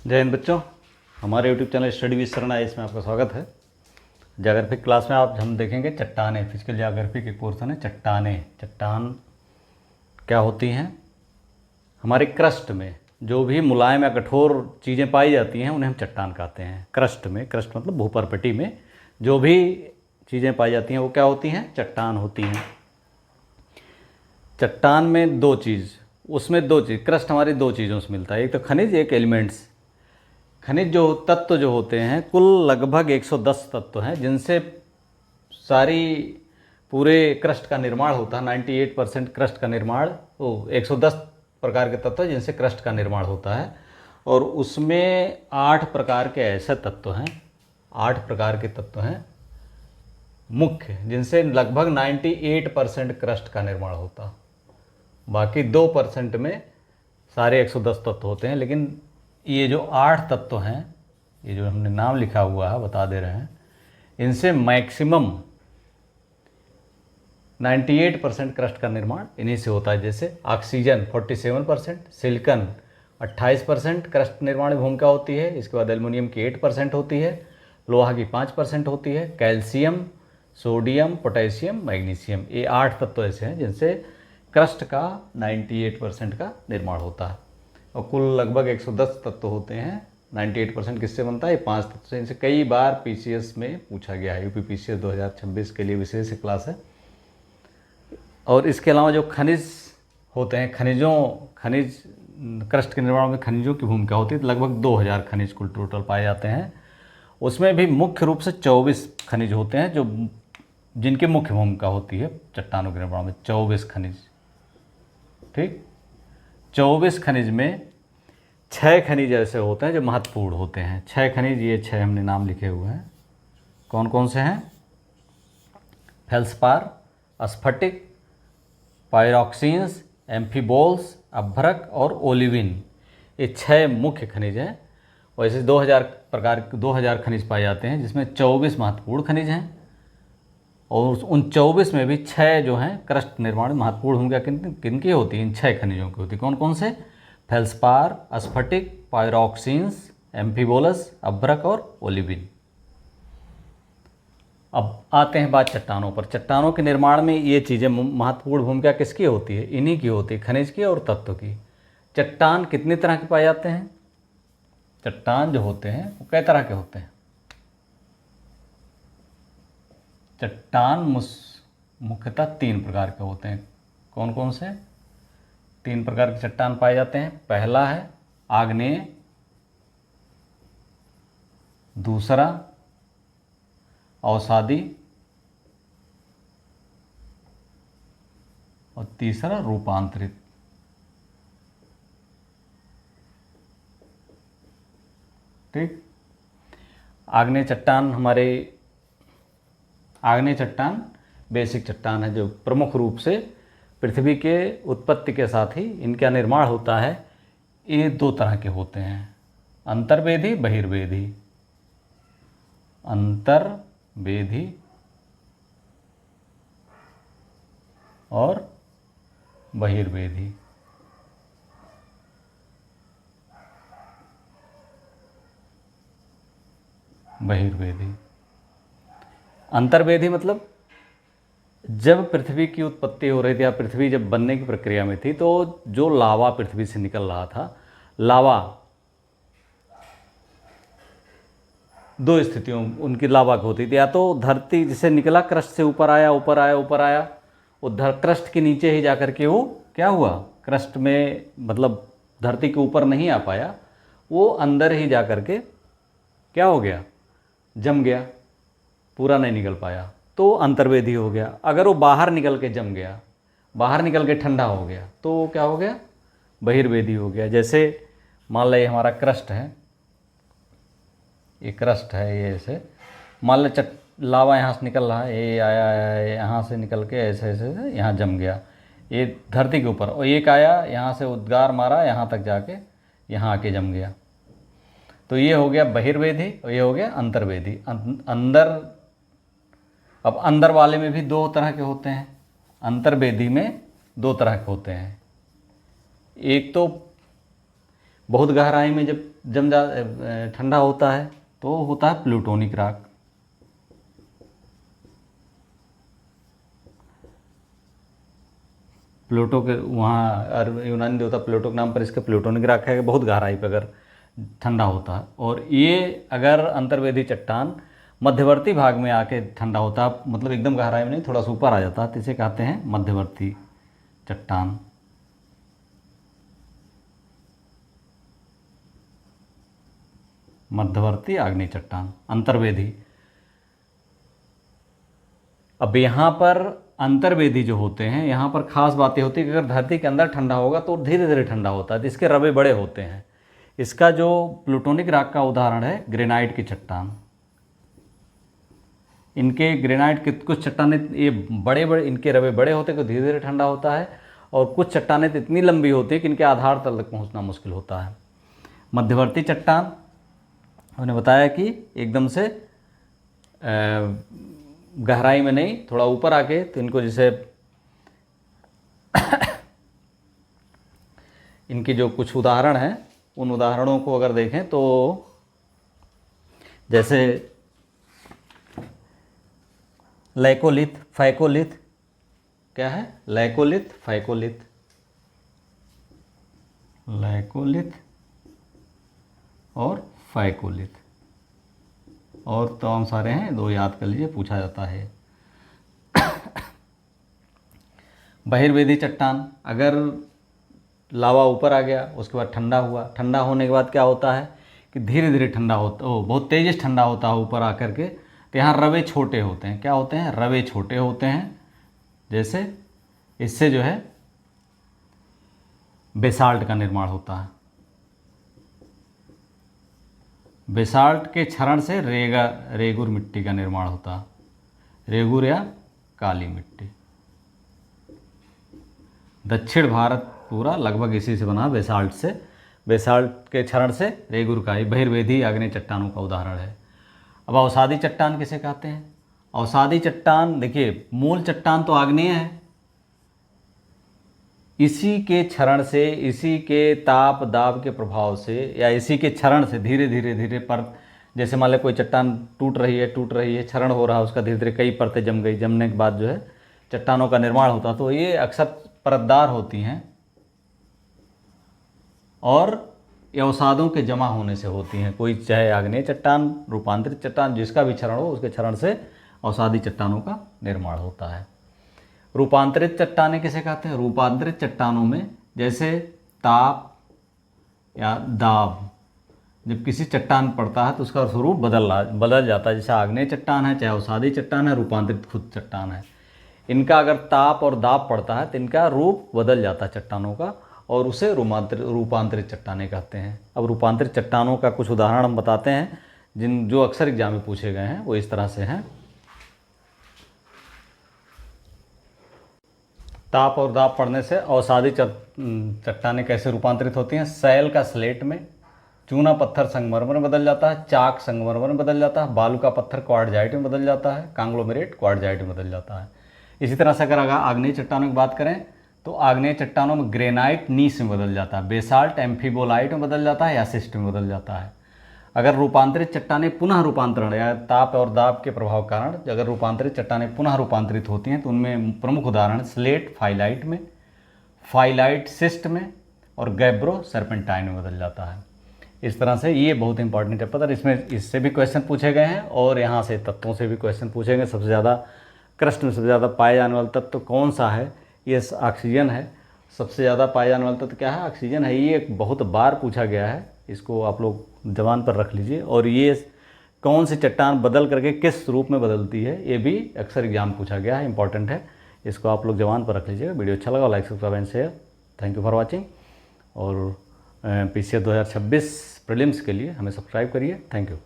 जय हिंद बच्चों, हमारे यूट्यूब चैनल स्टडी विद शरण है, इसमें आपका स्वागत है। ज्योग्राफी क्लास में आप हम देखेंगे चट्टानें। फिजिकल ज्योग्राफी के पोर्शन है चट्टानें। चट्टान क्या होती हैं? हमारे क्रस्ट में जो भी मुलायम या कठोर चीज़ें पाई जाती हैं उन्हें हम चट्टान कहते हैं। क्रस्ट में, क्रस्ट मतलब भूपरपटी में जो भी चीज़ें पाई जाती हैं वो क्या होती हैं? चट्टान होती हैं। चट्टान में दो चीज़, उसमें दो चीज़, क्रस्ट हमारी दो चीज़ों से मिलता है, एक तो खनिज, एक एलिमेंट्स। खनिज जो तत्व जो होते हैं कुल लगभग 110 तत्व हैं जिनसे सारी पूरे क्रस्ट का निर्माण होता है। 98% क्रस्ट का निर्माण 110 प्रकार के तत्व हैं जिनसे क्रस्ट का निर्माण होता है। और उसमें 8 प्रकार के ऐसे तत्व हैं, 8 प्रकार के तत्व हैं मुख्य, जिनसे लगभग 98% क्रस्ट का निर्माण होता है। बाकी 2% में सारे 110 तत्व होते हैं। लेकिन ये जो 8 तत्व हैं, ये जो हमने नाम लिखा हुआ है बता दे रहे हैं, इनसे मैक्सिमम 98% क्रस्ट का निर्माण इन्हीं से होता है। जैसे ऑक्सीजन 47%, सिलिकॉन 28% क्रस्ट निर्माण में भूमिका होती है। इसके बाद एल्युमिनियम की 8% होती है, लोहा की 5% होती है, कैल्शियम, सोडियम, पोटेशियम, मैग्नीशियम, ये 8 तत्व ऐसे हैं जिनसे क्रस्ट का 98% का निर्माण होता है। और कुल लगभग 110 तत्व होते हैं। 98% किससे बनता है? 5 तत्व से। इनसे कई बार पीसीएस में पूछा गया है। यूपी पीसीएस 2026 के लिए विशेष क्लास है। और इसके अलावा जो खनिज होते हैं, खनिज क्रस्ट के निर्माण में खनिजों की भूमिका होती है। तो लगभग 2000 खनिज कुल टोटल पाए जाते हैं। उसमें भी मुख्य रूप से 24 खनिज होते हैं जो जिनकी मुख्य भूमिका होती है चट्टानों के निर्माण में। 24 खनिज, ठीक। 24 खनिज में 6 खनिज ऐसे होते हैं जो महत्वपूर्ण होते हैं। 6 खनिज, ये 6 हमने नाम लिखे हुए हैं। कौन कौन से हैं? फेल्सपार, स्फटिक, पायरोक्सिन्स, एम्फीबोल्स, अभ्रक और ओलिविन, ये 6 मुख्य खनिज हैं। वैसे 2000 खनिज पाए जाते हैं जिसमें 24 महत्वपूर्ण खनिज हैं। और उन 24 में भी 6 जो हैं क्रस्ट निर्माण में महत्वपूर्ण भूमिका किनकी होती है? इन 6 खनिजों की होती है। कौन कौन से? फेल्सपार, स्फटिक, पायरोक्सिन्स, एम्फीबोलस, अभ्रक और ओलिविन। अब आते हैं बात चट्टानों पर। चट्टानों के निर्माण में ये चीज़ें महत्वपूर्ण भूमिका किसकी होती है? इन्हीं की होती है, खनिज की और तत्व की। चट्टान कितनी तरह के पाए जाते हैं? चट्टान जो होते हैं वो कई तरह के होते हैं। चट्टान मुख्यतः 3 प्रकार के होते हैं। कौन कौन से? 3 प्रकार के चट्टान पाए जाते हैं। पहला है आग्नेय, दूसरा अवसादी और तीसरा रूपांतरित। ठीक। आग्नेय चट्टान बेसिक चट्टान है जो प्रमुख रूप से पृथ्वी के उत्पत्ति के साथ ही इनका निर्माण होता है। ये 2 तरह के होते हैं, अंतर्वेदी, बहिर्वेदी। अंतर्वेदी और बहिर्वेदी। बहिर्वेदी, अंतर्वेदी मतलब जब पृथ्वी की उत्पत्ति हो रही थी या पृथ्वी जब बनने की प्रक्रिया में थी तो जो लावा पृथ्वी से निकल रहा था, लावा 2 स्थितियों उनकी लावा की होती थी। या तो धरती जिसे निकला, क्रस्ट से ऊपर आया, वो क्रस्ट के नीचे ही जाकर के वो क्या हुआ? क्रस्ट में मतलब धरती के ऊपर नहीं आ पाया, वो अंदर ही जा कर के क्या हो गया? जम गया, पूरा नहीं निकल पाया, तो अंतर्वेदी हो गया। अगर वो बाहर निकल के जम गया, बाहर निकल के ठंडा हो गया, तो क्या हो गया? बहिर्वेदी हो गया। जैसे मान लो ये हमारा क्रस्ट है, ये क्रस्ट है, ये ऐसे मान लो लावा यहाँ से निकल रहा है, ये आया यहाँ से निकल के ऐसे ऐसे यहाँ जम गया, ये धरती के ऊपर। और एक आया यहाँ से उद्गार मारा, यहाँ तक जाके यहाँ आके जम गया। तो ये हो गया बहिर्वेदी और ये हो गया अंतर्वेदी। अंदर, अब अंदर वाले में भी 2 तरह के होते हैं। अंतर्वेदी में 2 तरह के होते हैं। एक तो बहुत गहराई में जब जम जा ठंडा होता है तो होता है प्लूटोनिक रॉक। प्लूटो के वहाँ यूनानी देवता प्लूटो के नाम पर इसके प्लूटोनिक रॉक है, बहुत गहराई पर अगर ठंडा होता है। और ये अगर अंतर्वेदी चट्टान मध्यवर्ती भाग में आके ठंडा होता है, मतलब एकदम गहराई में नहीं, थोड़ा सा ऊपर आ जाता है, तो इसे कहते हैं मध्यवर्ती चट्टान। मध्यवर्ती आग्नेय चट्टान, अंतर्वेदी। अब यहाँ पर अंतर्वेदी जो होते हैं, यहाँ पर खास बातें होती है कि अगर धरती के अंदर ठंडा होगा तो धीरे धीरे ठंडा होता है, तो इसके रवे बड़े होते हैं। इसका जो प्लूटोनिक रॉक का उदाहरण है ग्रेनाइट की चट्टान। इनके ग्रेनाइट के कुछ चट्टानें ये बड़े बड़े, इनके रवे बड़े होते हैं तो धीरे धीरे ठंडा होता है, और कुछ चट्टानें तो इतनी लंबी होती है कि इनके आधार तल तक पहुँचना मुश्किल होता है। मध्यवर्ती चट्टान उन्होंने बताया कि एकदम से गहराई में नहीं, थोड़ा ऊपर आके, तो इनको जैसे इनकी जो कुछ उदाहरण हैं उन उदाहरणों को अगर देखें तो जैसे लैकोलिथ, फैकोलिथ, क्या है लैकोलिथ, फैकोलिथ, लैकोलिथ और फैकोलिथ, और तमाम सारे हैं, दो याद कर लीजिए, पूछा जाता है। बहिर्वेदी चट्टान, अगर लावा ऊपर आ गया उसके बाद ठंडा हुआ, ठंडा होने के बाद क्या होता है कि धीरे धीरे ठंडा होता, बहुत तेज़ी से ठंडा होता है ऊपर आकर के, तो यहाँ रवे छोटे होते हैं। क्या होते हैं? रवे छोटे होते हैं। जैसे इससे जो है बेसाल्ट का निर्माण होता है। बेसाल्ट के क्षरण से रेगुर मिट्टी का निर्माण होता है, रेगुर या काली मिट्टी। दक्षिण भारत पूरा लगभग इसी से बना, बेसाल्ट से, बेसाल्ट के क्षरण से रेगुर का, ये बहिर्वेदी आग्नेय चट्टानों का उदाहरण है। अब अवसादी चट्टान किसे कहते हैं? अवसादी चट्टान, देखिए मूल चट्टान तो आग्नेय है, इसी के क्षरण से, इसी के ताप दाब के प्रभाव से, या इसी के क्षरण से धीरे धीरे धीरे परत, जैसे मान लो कोई चट्टान टूट रही है, क्षरण हो रहा है उसका, धीरे धीरे कई परतें जम गई, जमने के बाद जो है चट्टानों का निर्माण होता। तो ये अक्सर परतदार होती हैं और ये अवसादों के जमा होने से होती हैं। कोई चाहे आग्नेय चट्टान, रूपांतरित चट्टान, जिसका भी क्षरण हो उसके क्षरण से अवसादी चट्टानों का निर्माण होता है। रूपांतरित चट्टानें किसे कहते हैं? रूपांतरित चट्टानों में जैसे ताप या दाब, जब किसी चट्टान पड़ता है तो उसका स्वरूप बदल जाता है। जैसे आग्नेय चट्टान है, चाहे अवसादी चट्टान है, रूपांतरित खुद चट्टान है, इनका अगर ताप और दाब पड़ता है तो इनका रूप बदल जाता है चट्टानों का, और उसे रूपांतरित चट्टानें कहते हैं। अब रूपांतरित चट्टानों का कुछ उदाहरण हम बताते हैं जो अक्सर एग्जाम में पूछे गए हैं, वो इस तरह से हैं। ताप और दाब पड़ने से अवसादी चट्टानें कैसे रूपांतरित होती हैं? सैल का स्लेट में, चूना पत्थर संगमरमर में बदल जाता है, चाक संगमरमर में बदल जाता है, बालू का पत्थर क्वार्टजाइट में बदल जाता है, कांग्लोमेरेट क्वार्टजाइट में बदल जाता है। इसी तरह से अगर आग्नेय चट्टानों की बात करें तो आग्नेय चट्टानों में ग्रेनाइट नीस में बदल जाता है, बेसाल्ट एम्फीबोलाइट में बदल जाता है, या सिस्ट में बदल जाता है। अगर रूपांतरित चट्टानें पुनः रूपांतरण या ताप और दाब के प्रभाव कारण अगर रूपांतरित चट्टानें पुनः रूपांतरित होती हैं तो उनमें प्रमुख उदाहरण स्लेट फाइलाइट में, फाइलाइट सिस्ट में, और गैब्रो सर्पेंटाइन में बदल जाता है। इस तरह से ये बहुत इंपॉर्टेंट है पता, इसमें इससे भी क्वेश्चन पूछे गए हैं और यहाँ से तत्वों से भी क्वेश्चन पूछे गए। सबसे ज़्यादा क्रस्ट में सबसे ज़्यादा पाए जाने वाला तत्व कौन सा है? ये ऑक्सीजन है। सबसे ज़्यादा पाए जाने वाला तत्व क्या है? ऑक्सीजन है। ये बहुत बार पूछा गया है, इसको आप लोग जबान पर रख लीजिए। और ये कौन सी चट्टान बदल करके किस रूप में बदलती है, ये भी अक्सर एग्जाम पूछा गया है, इंपॉर्टेंट है, इसको आप लोग जबान पर रख लीजिएगा। वीडियो अच्छा लगा like subscribe and share. Thank you for watching. और PCF 2026 प्रीलिम्स के लिए हमें सब्सक्राइब करिए। Thank you.